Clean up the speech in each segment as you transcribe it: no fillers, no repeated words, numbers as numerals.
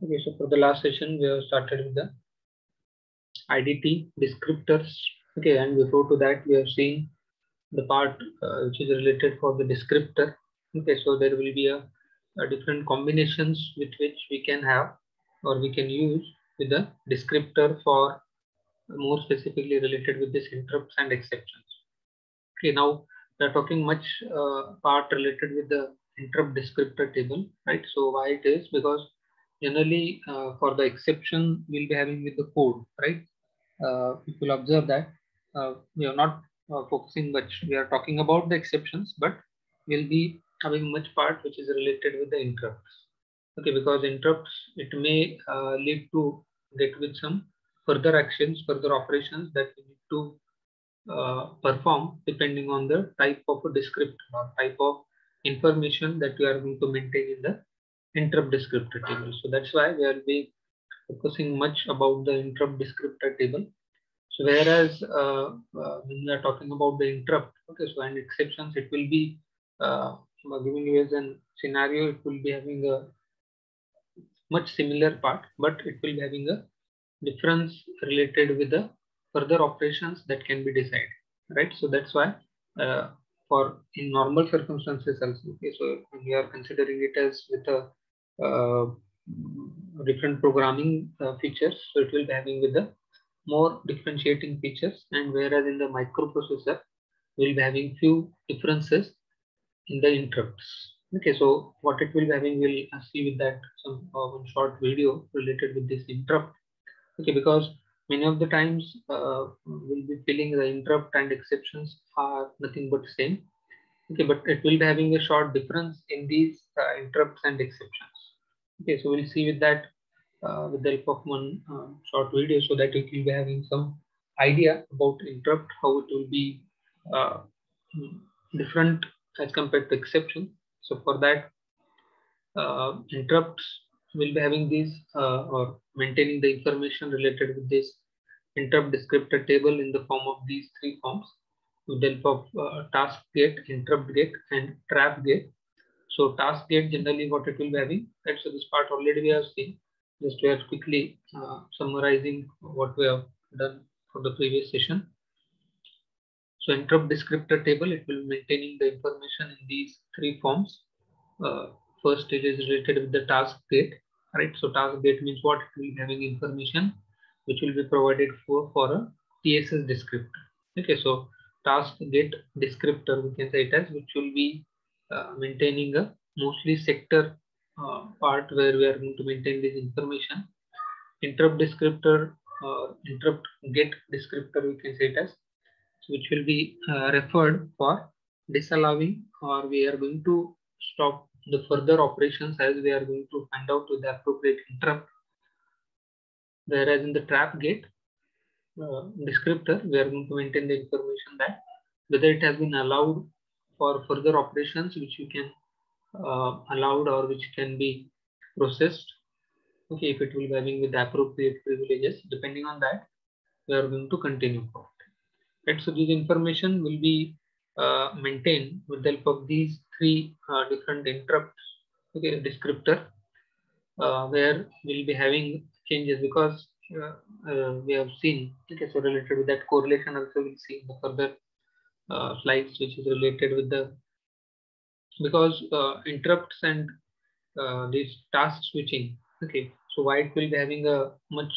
Okay, so for the last session, we have started with the IDT descriptors. Okay, and before to that, we have seen the part which is related for the descriptor. Okay, so there will be a different combinations with which we can have or we can use with the descriptor for more specifically related with this interrupts and exceptions. Okay, now we are talking much part related with the interrupt descriptor table, right? So why it is? Because generally for the exception we'll be having with the code, right? If you'll observe that we are not focusing much. We are talking about the exceptions, but we'll be having much part which is related with the interrupts. Okay, because interrupts, it may lead to get with some further actions, further operations that we need to perform depending on the type of a descriptor or type of information that we are going to maintain in the interrupt descriptor table. So that's why we will be focusing much about the interrupt descriptor table. So whereas when we are talking about the interrupt, okay, so and exceptions, it will be giving you as a scenario, it will be having a much similar part, but it will be having a difference related with the further operations that can be decided, right? So that's why for in normal circumstances also, okay, so we are considering it as with a different programming features, so it will be having with the more differentiating features, and whereas in the microprocessor we'll be having few differences in the interrupts. Okay, so what it will be having, we'll see with that some one short video related with this interrupt. Okay, because many of the times we'll be feeling the interrupt and exceptions are nothing but same. Okay, but it will be having a short difference in these interrupts and exceptions. Okay, so we'll see with that with the help of one short video, so that it will be having some idea about interrupt, how it will be different as compared to exception. So for that, interrupts will be having these or maintaining the information related with this interrupt descriptor table in the form of these three forms with the help of task gate, interrupt gate, and trap gate. So task gate, generally what it will be having, right? So this part already we have seen. Just we are quickly summarizing what we have done for the previous session. So interrupt descriptor table, it will be maintaining the information in these three forms. First, it is related with the task gate, right? So task gate means what? It will be having information which will be provided for a TSS descriptor. Okay, so task gate descriptor, we can say it as, which will be maintaining a mostly sector part where we are going to maintain this information. Interrupt descriptor or interrupt gate descriptor, we can say it as, which will be referred for disallowing, or we are going to stop the further operations as we are going to find out with the appropriate interrupt. Whereas in the trap gate descriptor, we are going to maintain the information that whether it has been allowed for further operations which you can allowed or which can be processed. Okay, if it will be having with the appropriate privileges, depending on that, we are going to continue forward. Right, so this information will be maintained with the help of these three different interrupts. Okay, descriptor, where we'll be having changes because we have seen. Okay, so related with that correlation also we'll see in the further slides, which is related with the, because interrupts and this task switching. Okay, so why it will be having a much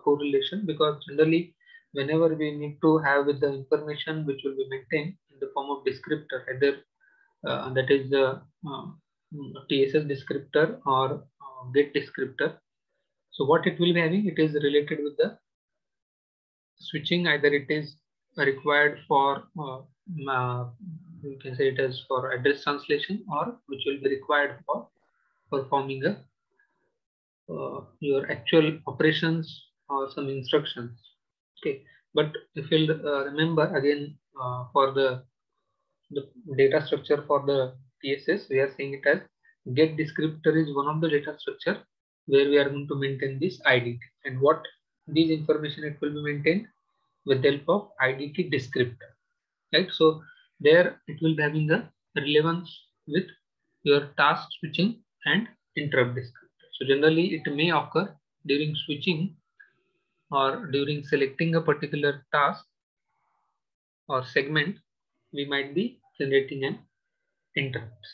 correlation, because generally whenever we need to have with the information which will be maintained in the form of descriptor, either that is the TSS descriptor or get descriptor. So what it will be having, it is related with the switching, either it is required for you can say it as for address translation, or which will be required for performing a your actual operations or some instructions. Okay, but if you'll remember again for the data structure for the TSS, we are saying it as get descriptor is one of the data structure where we are going to maintain this IDT, and what these information it will be maintained with the help of IDT descriptor, right? So there it will be having a relevance with your task switching and interrupt descriptors. So generally it may occur during switching or during selecting a particular task or segment, we might be generating an interrupt.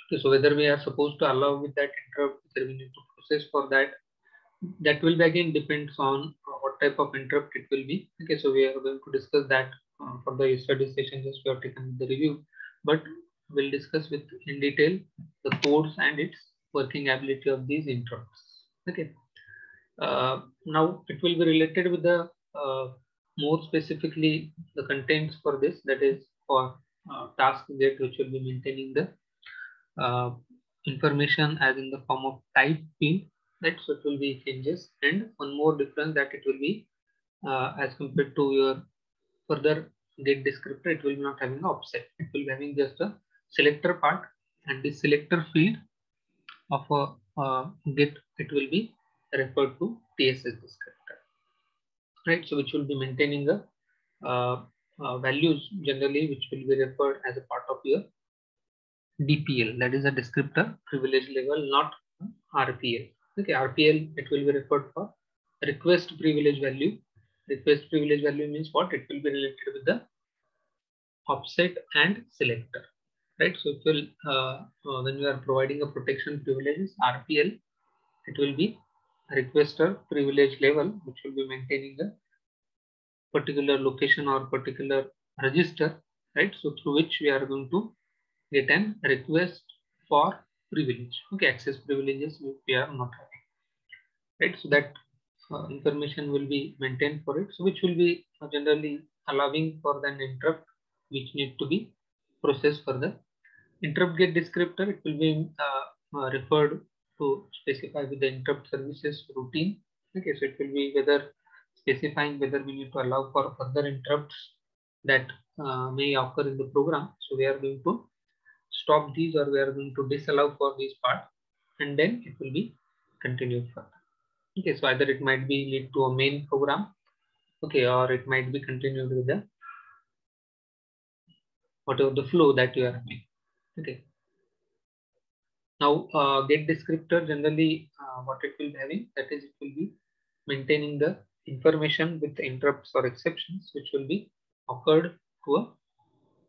Okay, so whether we are supposed to allow with that interrupt, whether we need to process for that, that will be again depends on what type of interrupt it will be. Okay, so we are going to discuss that for the study session, just we have taken the review, but we'll discuss with in detail the codes and its working ability of these interrupts. Okay, now it will be related with the more specifically the contents for this, that is for task get, which will be maintaining the information as in the form of type field, right? So it will be changes, and one more difference that it will be as compared to your further get descriptor, it will be not having an offset. It will be having just a selector part, and the selector field of a get, it will be referred to TSS descriptor, right? So which will be maintaining the values generally, which will be referred as a part of your DPL, that is a descriptor privilege level, not RPL. Okay, RPL, it will be referred for request privilege value. Request privilege value means what? It will be related with the offset and selector, right? So it will when you are providing a protection privileges RPL, it will be requester privilege level, which will be maintaining a particular location or particular register, right? So through which we are going to get an request for privilege. Okay, access privileges we are not having, right? So that information will be maintained for it. So which will be generally allowing for an interrupt which need to be processed further. Interrupt get descriptor, it will be referred to specify with the interrupt services routine. Okay, so it will be whether specifying whether we need to allow for further interrupts that may occur in the program. So we are going to stop these, or we are going to disallow for this part, and then it will be continued further. Okay, so either it might be lead to a main program, okay, or it might be continued with the whatever the flow that you are having. Okay, now get descriptor generally what it will be having, that is it will be maintaining the information with interrupts or exceptions which will be occurred to a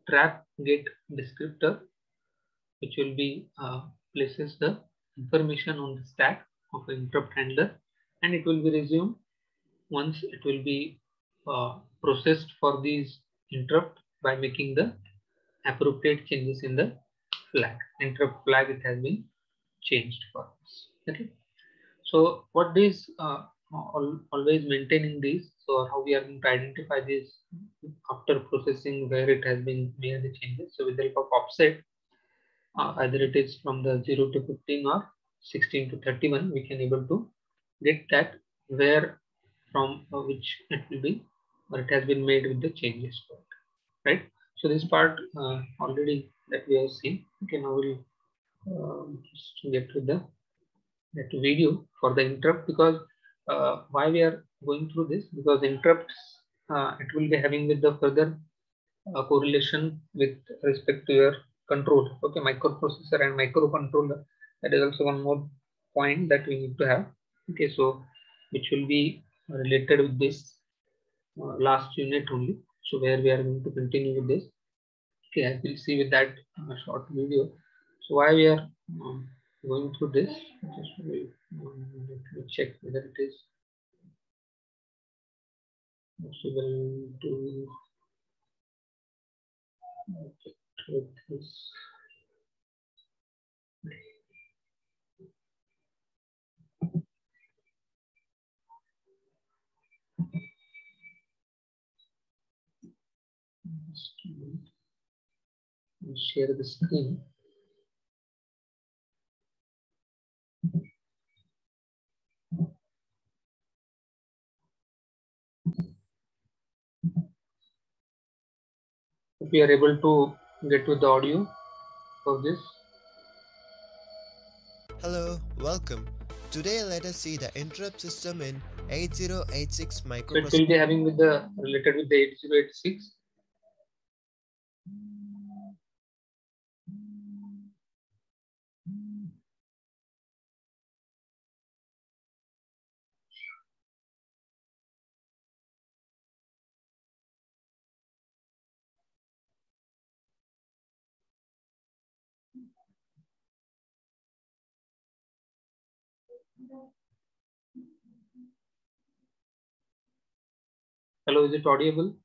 trap get descriptor, which will be places the information on the stack of an interrupt handler, and it will be resumed once it will be processed for these interrupt by making the appropriate changes in the flag. Interrupt flag, it has been changed for us. Okay, so what is always maintaining these, so how we are going to identify this after processing where it has been made the changes. So with the help of offset, either it is from the 0 to 15 or 16 to 31, we can able to get that where from which it will be, or it has been made with the changes, right? So this part already that we have seen. Okay, now we'll just get to the that video for the interrupt, because why we are going through this, because interrupts it will be having with the further correlation with respect to your control. Okay, microprocessor and microcontroller, that is also one more point that we need to have. Okay, so which will be related with this last unit only, so where we are going to continue with this. Okay, I will see with that short video. So why we are going through this, just let me check whether it is possible to check this. Share the screen. If we are able to get with the audio for this. Hello, welcome. Today let us see the interrupt system in 8086 microprocessor. So it will be having with the related with the 8086. Hello, is it audible?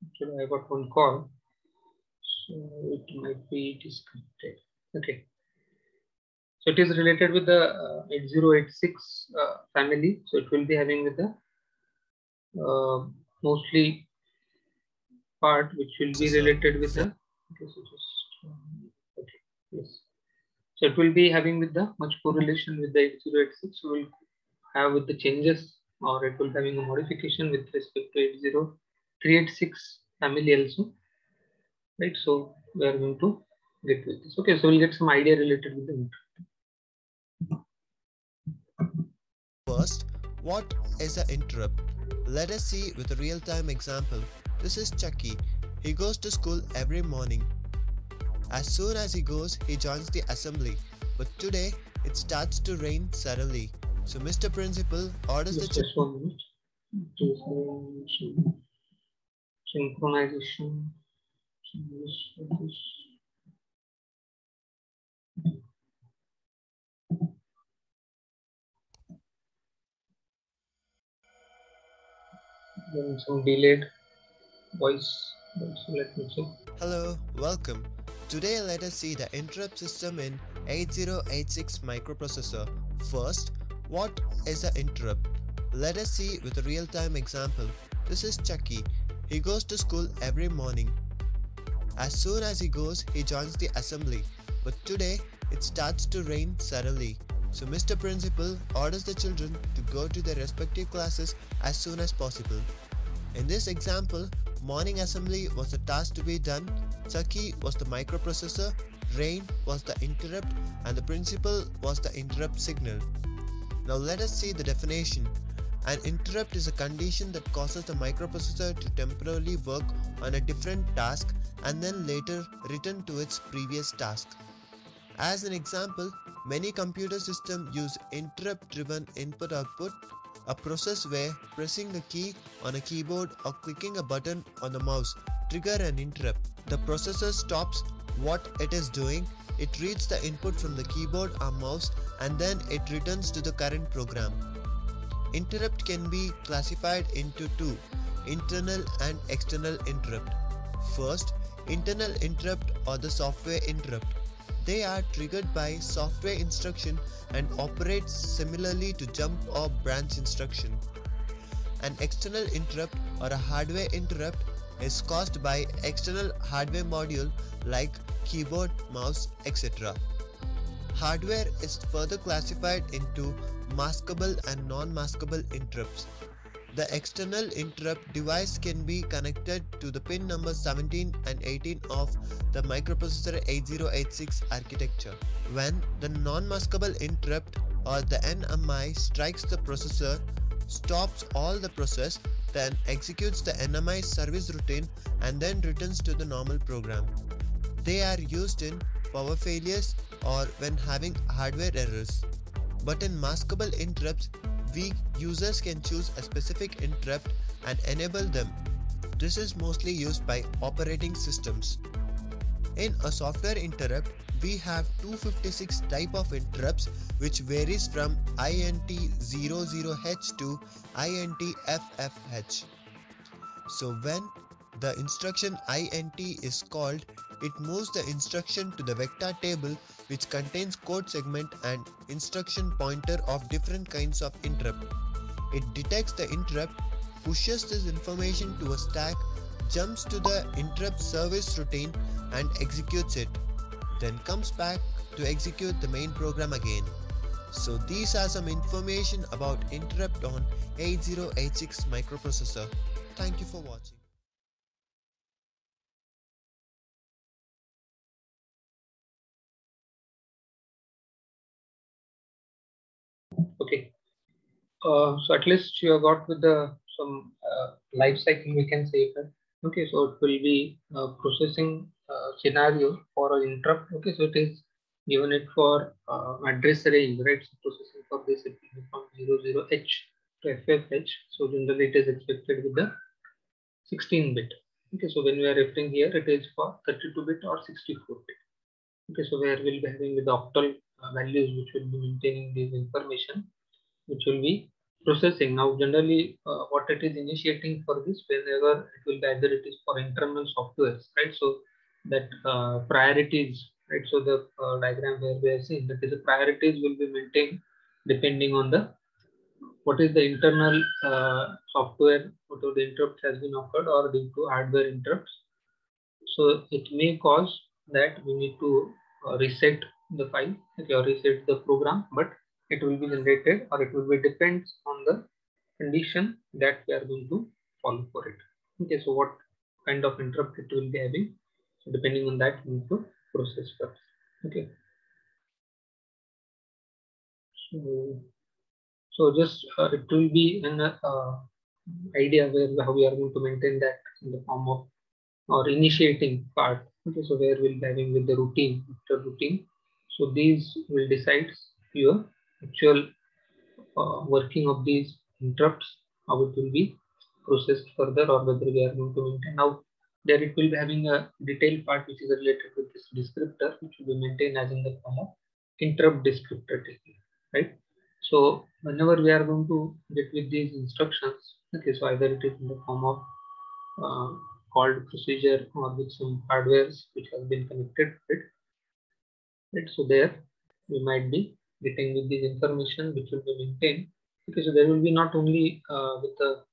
Actually, I got one call, so it might be disconnected. Okay. So it is related with the 8086 family. So it will be having with the mostly part which will be related with the. Okay, so just okay, yes. So it will be having with the much correlation with the 8086. So we'll have with the changes, or it will having a modification with respect to 80386 family also, right? So we are going to get with this. Okay, so we'll get some idea related with the. First, what is an interrupt? Let us see with a real-time example. This is Chucky. He goes to school every morning. As soon as he goes, he joins the assembly. But today, it starts to rain suddenly. So Mr. Principal orders the Just 1 minute. Synchronization. Then some delayed voice. So let me check. Hello, welcome. Today let us see the interrupt system in 8086 microprocessor. First, what is an interrupt? Let us see with a real-time example. This is Chucky. He goes to school every morning. As soon as he goes, he joins the assembly. But today, it starts to rain suddenly. So Mr. Principal orders the children to go to their respective classes as soon as possible. In this example, morning assembly was the task to be done, Chucky was the microprocessor, rain was the interrupt, and the principal was the interrupt signal. Now let us see the definition. An interrupt is a condition that causes the microprocessor to temporarily work on a different task and then later return to its previous task. As an example, many computer systems use interrupt-driven input-output, a process where pressing the key on a keyboard or clicking a button on the mouse trigger an interrupt. The processor stops what it is doing, it reads the input from the keyboard or mouse, and then it returns to the current program. Interrupt can be classified into two, internal and external interrupt. First, internal interrupt or the software interrupt. They are triggered by software instruction and operate similarly to jump or branch instruction. An external interrupt or a hardware interrupt is caused by external hardware module like keyboard, mouse, etc. Hardware is further classified into maskable and non-maskable interrupts. The external interrupt device can be connected to the pin number 17 and 18 of the microprocessor 8086 architecture. When the non-maskable interrupt or the NMI strikes the processor, stops all the process, then executes the NMI service routine and then returns to the normal program. They are used in power failures or when having hardware errors. But in maskable interrupts, users can choose a specific interrupt and enable them. This is mostly used by operating systems. In a software interrupt, we have 256 type of interrupts which varies from INT00H to INTFFH. So when the instruction INT is called, it moves the instruction to the vector table which contains code segment and instruction pointer of different kinds of interrupt. It detects the interrupt, pushes this information to a stack, jumps to the interrupt service routine and executes it, then comes back to execute the main program again. So these are some information about interrupt on 8086 microprocessor. Thank you for watching. Okay. So at least you have got with the some life cycle, we can say that. Okay, so it will be processing scenario for an interrupt. Okay, so it is given it for address range, right? So processing for this it will be from 00H to FFH. So generally it is expected with the 16-bit. Okay, so when we are referring here, it is for 32-bit or 64-bit. Okay, so where we'll be having with the octal values which will be maintaining this information, which will be processing. Now, generally, what it is initiating for this, whenever it will be either it is for internal softwares, right? So that priorities, right? So the diagram where we are seeing that is the priorities will be maintained depending on the what is the internal software, whatever the interrupt has been occurred or due to hardware interrupts. So it may cause that we need to reset the file, okay, or reset the program, but it will be generated or it will be depends on the condition that we are going to follow for it. Okay, so what kind of interrupt it will be having, so depending on that we need to process first. Okay, so just it will be an idea where how we are going to maintain that in the form of or initiating part. Okay, so where we'll be having with the routine, after routine. So these will decide your actual working of these interrupts, how it will be processed further or whether we are going to maintain. Now there it will be having a detailed part which is related with this descriptor, which will be maintained as in the form of interrupt descriptor technique, right? So whenever we are going to get with these instructions, okay, so either it is in the form of uh, called procedure or with some hardwares which has been connected to it, right? So there we might be getting with this information which will be maintained. Okay, so there will be not only with the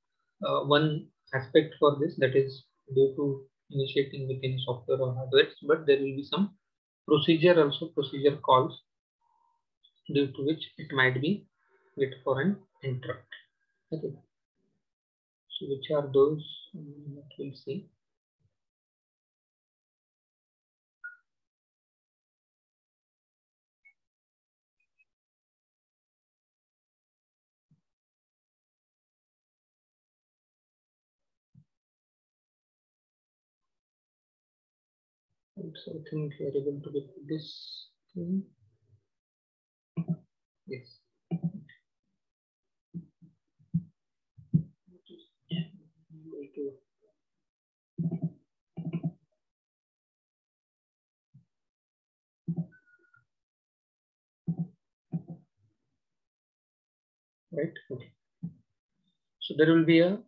one aspect for this, that is due to initiating within software or hardware, but there will be some procedure also, procedure calls, due to which it might be wait for an interrupt. Okay, so which are those that we'll see. So I think we are able to get this thing. Yes. Right. Okay. So there will be a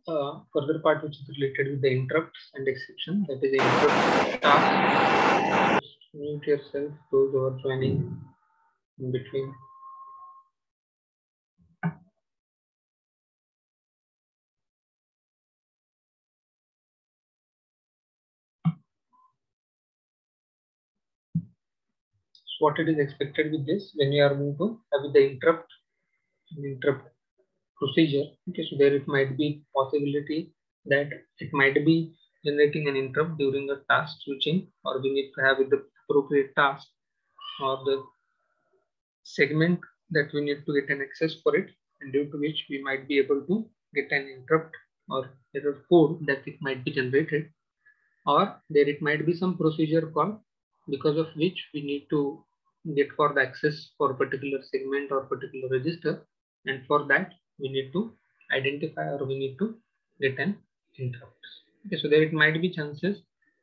further part which is related with the interrupts and exception. That is the interrupt task. Just mute yourself, those who are joining in between. So what it is expected with this, when you are going to have the interrupt procedure. Okay, so there it might be possibility that it might be generating an interrupt during a task switching, or we need to have with the appropriate task or the segment that we need to get an access for it, and due to which we might be able to get an interrupt or error code that it might be generated, or there it might be some procedure call because of which we need to get for the access for a particular segment or particular register, and for that we need to identify or we need to get an interrupt. Okay, so there it might be chances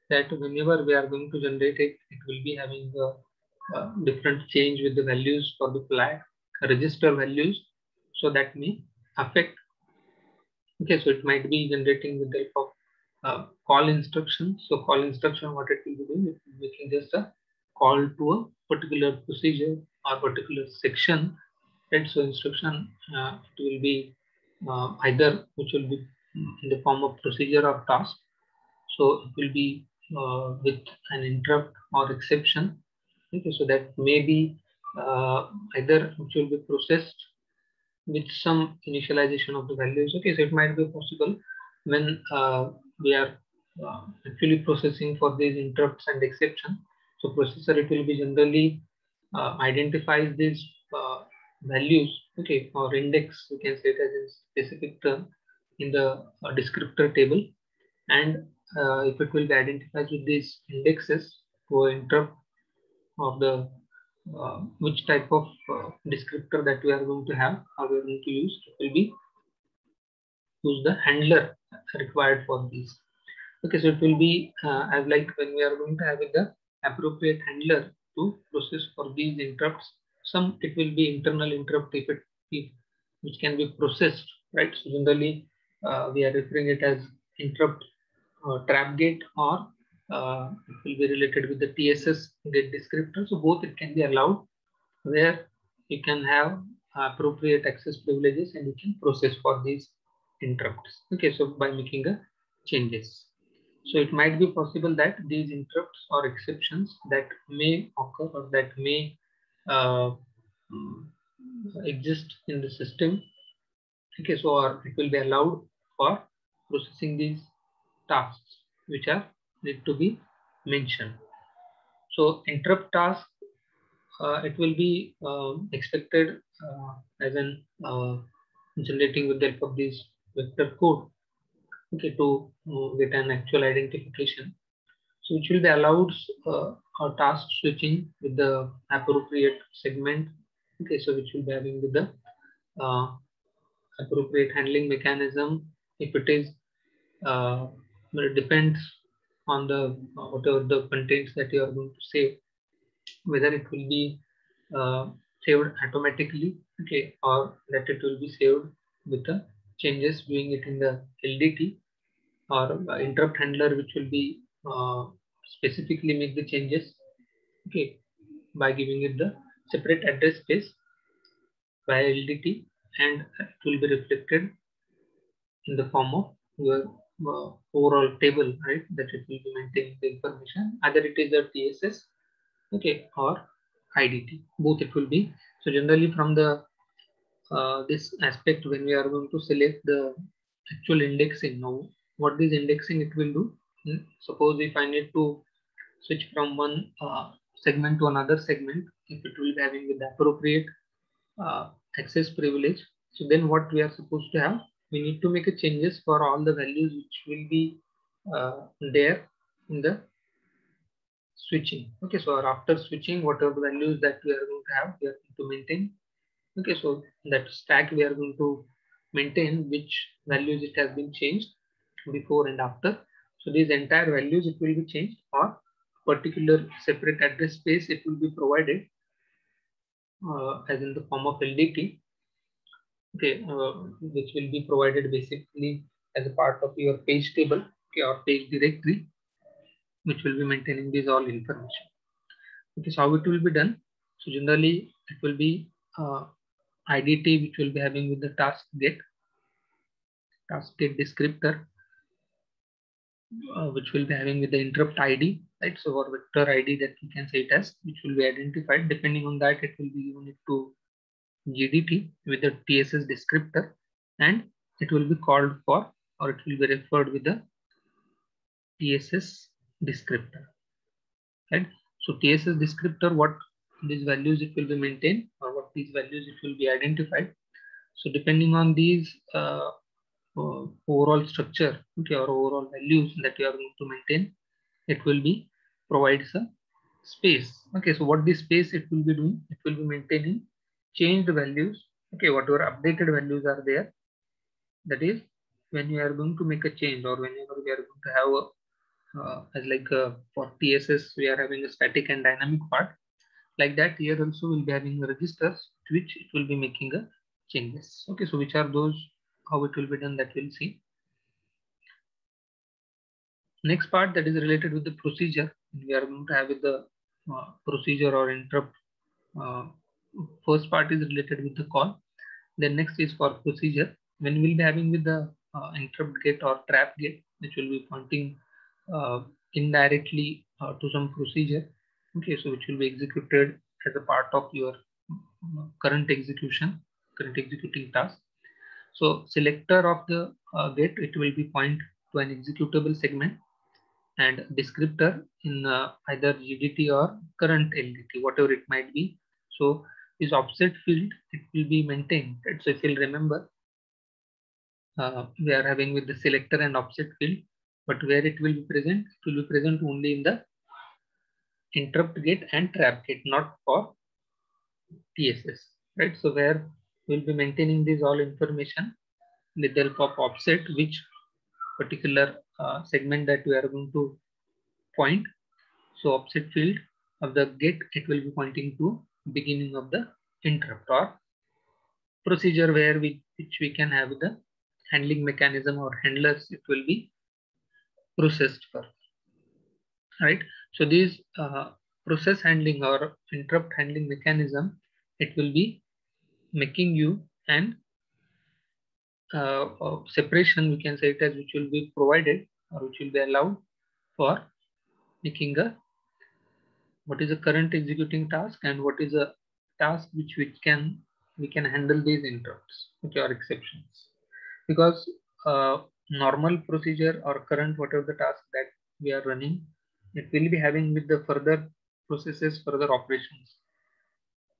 that whenever we are going to generate it, it will be having a different change with the values for the flag register values, so that may affect. Okay, so it might be generating with the help of call instruction. So call instruction, what it will be doing, it will be making just a call to a particular procedure or particular section, right? So instruction it will be either which will be in the form of procedure or task. So it will be with an interrupt or exception. Okay, so that may be either which will be processed with some initialization of the values. Okay, so it might be possible when we are actually processing for these interrupts and exception. So processor, it will be generally identifies these values, okay, or index, we can say it as a specific term in the descriptor table, and if it will be identified with these indexes for interrupt of the which type of descriptor that we are going to have or we are going to use, it will be use the handler required for these. Okay, so it will be as like when we are going to have the appropriate handler to process for these interrupts. some it will be internal interrupt which can be processed, right? So generally we are referring it as interrupt trap gate, or it will be related with the TSS gate descriptor. So both it can be allowed, where you can have appropriate access privileges and you can process for these interrupts. Okay, so by making a changes. So it might be possible that these interrupts or exceptions that may occur or that may uh, exist in the system. Okay, so or it will be allowed for processing these tasks which are need to be mentioned. So interrupt task, it will be expected as an generating with the help of this vector code, okay, to get an actual identification. So which will be allowed a task switching with the appropriate segment. Okay, so which will be having with the uh, appropriate handling mechanism. If it is, it depends on the whatever the contents that you are going to save, whether it will be saved automatically, okay, or that it will be saved with the changes doing it in the LDT, or interrupt handler which will be specifically make the changes, okay, by giving it the separate address space by LDT, and it will be reflected in the form of your overall table, right? That it will be maintaining the information, either it is a TSS, okay, or IDT. Both it will be. So generally from the this aspect, when we are going to select the actual indexing, now what this indexing it will do. Suppose if I need to switch from one segment to another segment, if it will be having with the appropriate access privilege, so then what we are supposed to have, we need to make a changes for all the values which will be there in the switching. Okay, so after switching, whatever the values that we are going to have, we are going to maintain. Okay, so that stack we are going to maintain which values it has been changed before and after. So these entire values it will be changed, or particular separate address space it will be provided as in the form of LDT, okay, which will be provided basically as a part of your page table, okay, or page directory, which will be maintaining these all information. Okay, so how it will be done? So generally it will be IDT which will be having with the task get descriptor, which will be having with the interrupt ID, right? So or vector ID that we can say it as, which will be identified. Depending on that, it will be given it to GDT with the TSS descriptor, and it will be called for, or it will be referred with the TSS descriptor, right? So TSS descriptor, what these values it will be maintained, or what these values it will be identified. So depending on these overall structure, okay, or overall values that you are going to maintain, it will be provides a space. Okay, so what this space it will be doing, it will be maintaining changed values, okay, whatever updated values are there. That is, when you are going to make a change, or whenever we are going to have a as like for TSS we are having a static and dynamic part, like that here also we'll be having registers which it will be making a changes. Okay, so which are those, how it will be done, that we'll see. Next part that is related with the procedure, we are going to have with the procedure or interrupt. First part is related with the call, then next is for procedure. When we'll be having with the interrupt gate or trap gate, which will be pointing indirectly to some procedure, okay, so which will be executed as a part of your current executing task. So selector of the gate, it will be point to an executable segment, and descriptor in either GDT or current LDT, whatever it might be. So this offset field, it will be maintained. Right? So if you'll remember, we are having with the selector and offset field, but where it will be present, it will be present only in the interrupt gate and trap gate, not for TSS. Right? So where we'll be maintaining this all information with the help of offset, which particular segment that we are going to point. So offset field of the gate, it will be pointing to beginning of the interrupt, or procedure where which we can have the handling mechanism or handlers, it will be processed for, right? So these process handling or interrupt handling mechanism, it will be making you an separation, we can say it as, which will be provided or which will be allowed for making a what is a current executing task and what is a task which we can handle these interrupts, which are exceptions. Because normal procedure or current whatever the task that we are running, it will be having with the further processes, further operations.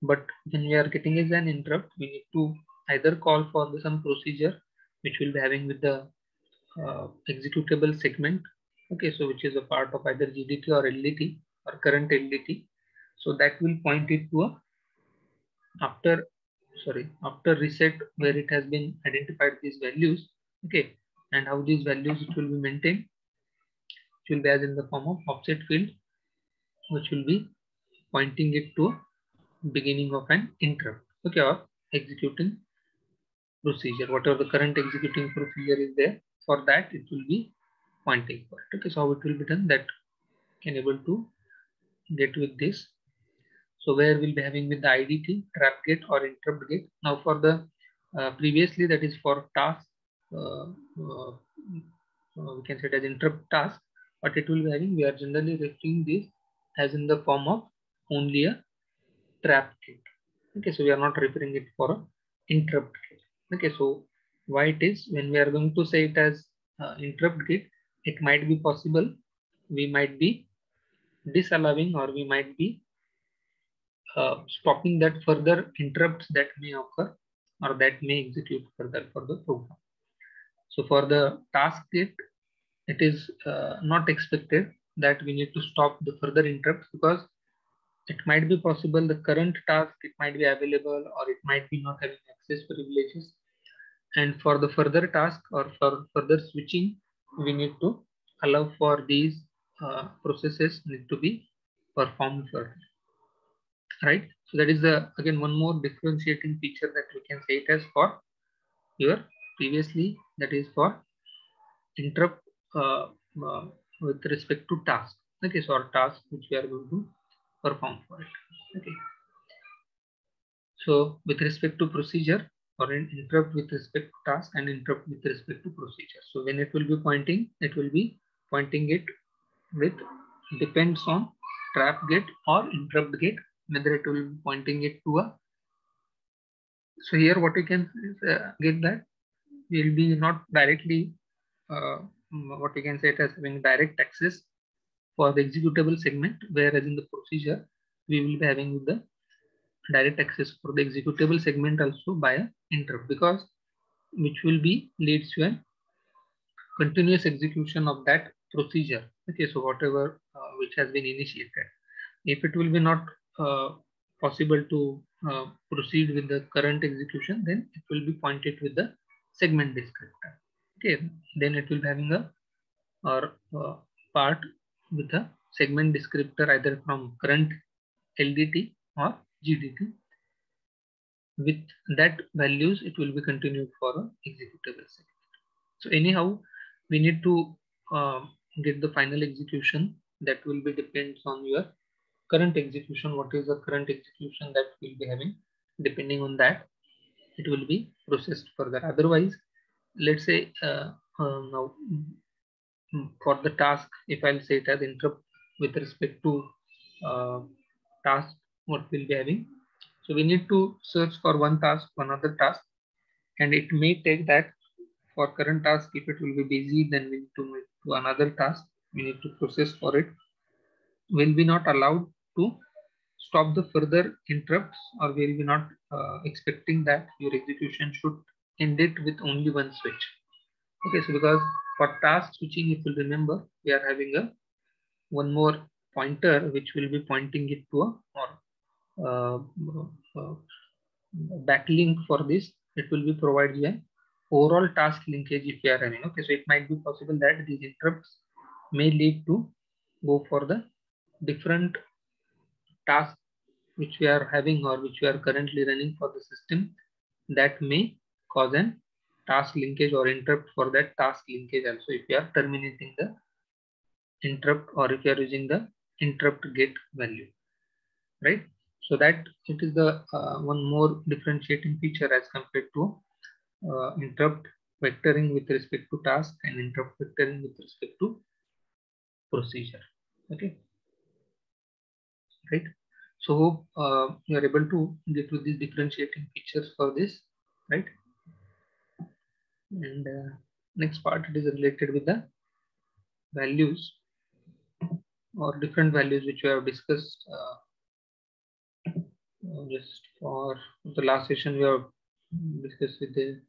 But when we are getting as an interrupt, we need to either call for some procedure which will be having with the executable segment, okay, so which is a part of either GDT or LDT or current LDT. So that will point it to a after reset, where it has been identified these values, okay, and how these values it will be maintained, it will be as in the form of offset field, which will be pointing it to beginning of an interrupt, okay, or executing procedure, whatever the current executing procedure is there, for that it will be pointing for it. Okay, so how it will be done, that can able to get with this. So where we'll be having with the IDT, trap gate or interrupt gate. Now for the previously, that is for task, we can say it as interrupt task, but it will be having, we are generally referring this as in the form of only a trap gate. Okay, so we are not referring it for a interrupt gate. Okay, so why it is, when we are going to say it as interrupt gate, it might be possible we might be disallowing or we might be stopping that further interrupts that may occur or that may execute further for the program. So for the task gate, it is not expected that we need to stop the further interrupts, because it might be possible the current task, it might be available or it might be not having access privileges. And for the further task or for further switching, we need to allow for these processes need to be performed further. Right, so that is the again one more differentiating feature that we can say it as for your previously, that is for interrupt with respect to task. Okay, so our task which we are going to perform for it. Okay, so with respect to procedure or an interrupt with respect to task and interrupt with respect to procedure, so when it will be pointing, it will be pointing it with depends on trap gate or interrupt gate, whether it will be pointing it to a. So here what we can get that will be not directly what we can say it as having direct access for the executable segment, whereas in the procedure we will be having the direct access for the executable segment also by a interrupt, because which will be leads to a continuous execution of that procedure. Okay, so whatever which has been initiated, if it will be not possible to proceed with the current execution, then it will be pointed with the segment descriptor. Okay, then it will be having a or part with a segment descriptor either from current LDT or GDT. With that values, it will be continued for a executable segment. So anyhow, we need to get the final execution, that will be depends on your current execution. What is the current execution that we'll be having? Depending on that, it will be processed further. Otherwise, let's say now for the task, if I'll say it as interrupt with respect to task, what we'll be having. So we need to search for one task, one other task, and it may take that for current task. If it will be busy, then we need to move to another task. We need to process for it. Will be not allowed to stop the further interrupts, or will be not expecting that your execution should end it with only one switch. Okay, so because for task switching, if you remember, we are having a one more pointer which will be pointing it to a or backlink. For this, it will be provide you an overall task linkage if you are having. Okay, so it might be possible that these interrupts may lead to go for the different task which we are having or which we are currently running for the system that may cause an task linkage or interrupt for that task linkage also if you are terminating the interrupt or if you are using the interrupt get value, right? So that it is the one more differentiating feature as compared to interrupt vectoring with respect to task and interrupt vectoring with respect to procedure. Okay, right? So hope you are able to get to these differentiating features for this, right? And next part, it is related with the values or different values which we have discussed just for the last session. We have discussed with the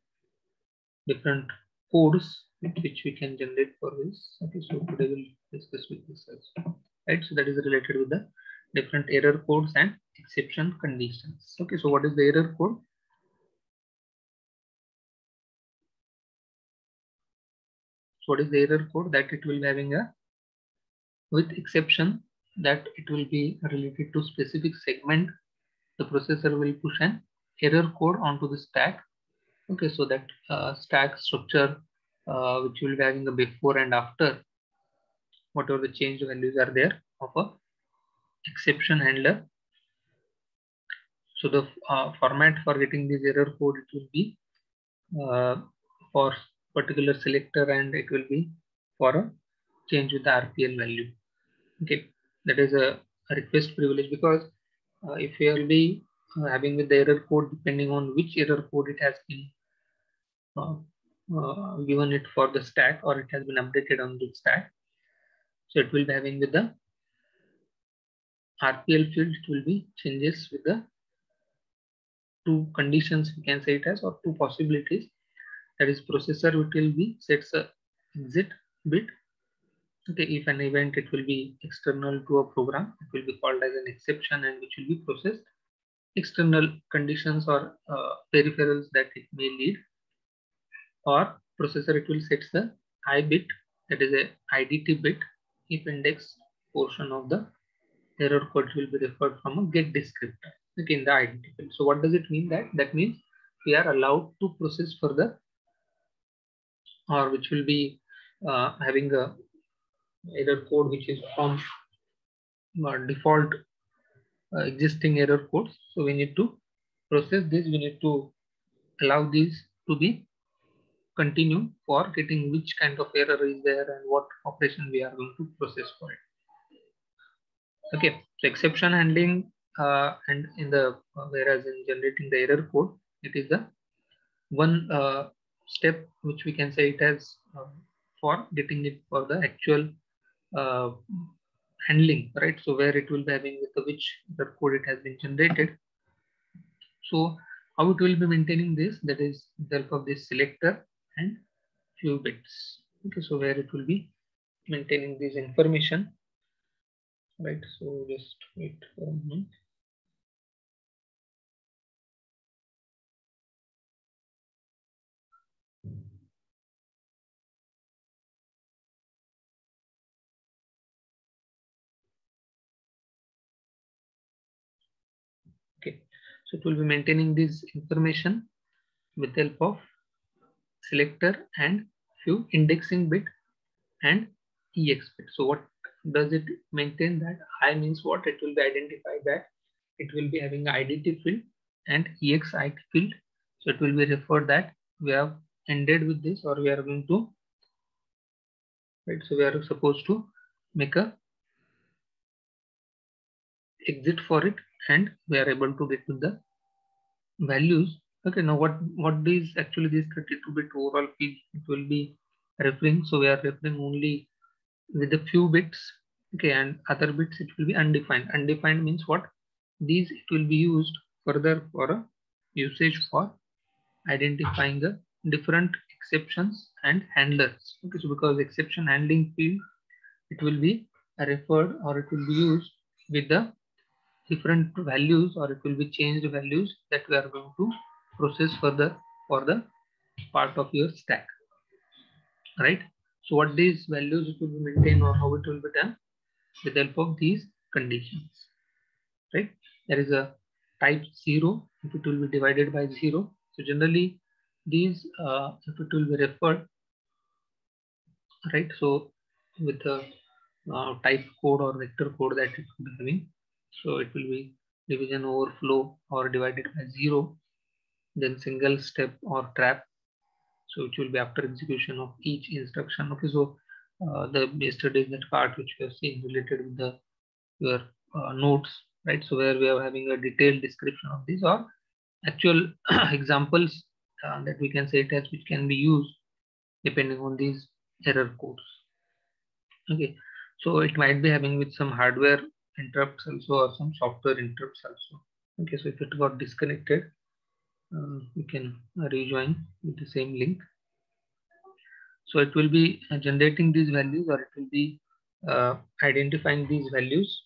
different codes which we can generate for this. Okay, so today we'll discuss with this also, right? So that is related with the different error codes and exception conditions. Okay, so what is the error code? So what is the error code? That it will be having a with exception that it will be related to specific segment. The processor will push an error code onto the stack. Okay, so that stack structure which will be having a before and after, whatever the change values are there of a exception handler. So the format for getting this error code, it will be for particular selector and it will be for a change with the RPL value. Okay, that is a request privilege because if you will be having with the error code depending on which error code it has been given it for the stack or it has been updated on the stack. So it will be having with the RPL field, it will be changes with the two conditions we can say it as or two possibilities. That is processor it will be sets a exit bit. Okay, if an event it will be external to a program, it will be called as an exception and which will be processed. External conditions or peripherals that it may lead, or processor it will set the I bit, that is a IDT bit, if index portion of the error code will be referred from a get descriptor, okay, in the IDT bit. So what does it mean? That means we are allowed to process further or which will be having a error code which is from default existing error codes. So we need to process this, we need to allow these to be continue for getting which kind of error is there and what operation we are going to process for it. Okay, so exception handling and in the whereas in generating the error code, it is the one step which we can say it as for getting it for the actual handling, right? So where it will be having with the which the code it has been generated. So how it will be maintaining this, that is with the help of this selector and few bits. Okay, so where it will be maintaining this information, right? So just wait for a moment. Okay, so it will be maintaining this information with the help of selector and few indexing bit and ex bit. So what does it maintain? That I means what? It will be identified that it will be having IDT field and EXI field. So it will be referred that we have ended with this or we are going to, right? So we are supposed to make a exit for it and we are able to get to the values. Okay, now what is actually this 32-bit overall field it will be referring? So we are referring only with a few bits, okay, and other bits it will be undefined. Undefined means what? These it will be used further for a usage for identifying the different exceptions and handlers. Okay, so because exception handling field it will be referred or it will be used with the different values or it will be changed values that we are going to process further for the part of your stack, right? So what these values it will be maintained or how it will be done with the help of these conditions, right? there is a type 0 if it will be divided by 0. So generally these if it will be referred, right, so with a type code or vector code that it will be having, so it will be division, overflow, or divided by 0, then single step or trap, so it will be after execution of each instruction. Okay, so the yesterday that part which we have seen related with the your notes, right, so where we are having a detailed description of these or actual examples that we can say it as, which can be used depending on these error codes. Okay, so it might be having with some hardware interrupts also or some software interrupts also. Okay, so if it got disconnected, you can rejoin with the same link. So it will be generating these values, or it will be identifying these values